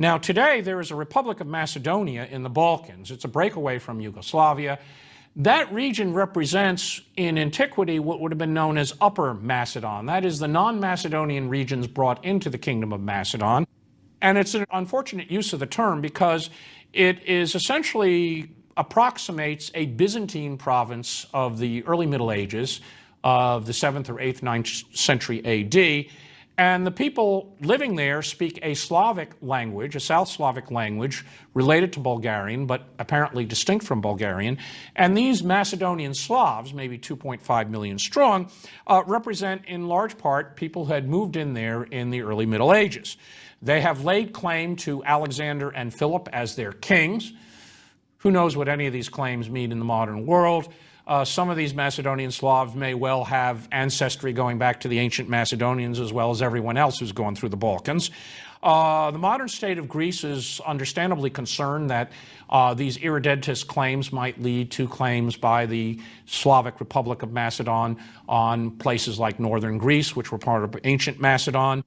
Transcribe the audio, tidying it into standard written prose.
Now today there is a Republic of Macedonia in the Balkans. It's a breakaway from Yugoslavia. That region represents in antiquity what would have been known as Upper Macedon. That is the non-Macedonian regions brought into the Kingdom of Macedon. And it's an unfortunate use of the term because it is essentially approximates a Byzantine province of the early Middle Ages of the 7th or 8th, 9th century AD. And the people living there speak a Slavic language, a South Slavic language related to Bulgarian, but apparently distinct from Bulgarian. And these Macedonian Slavs, maybe 2.5 million strong, represent in large part people who had moved in there in the early Middle Ages. They have laid claim to Alexander and Philip as their kings. Who knows what any of these claims mean in the modern world? Some of these Macedonian Slavs may well have ancestry going back to the ancient Macedonians as well as everyone else who's gone through the Balkans. The modern state of Greece is understandably concerned that these irredentist claims might lead to claims by the Slavic Republic of Macedon on places like northern Greece, which were part of ancient Macedon.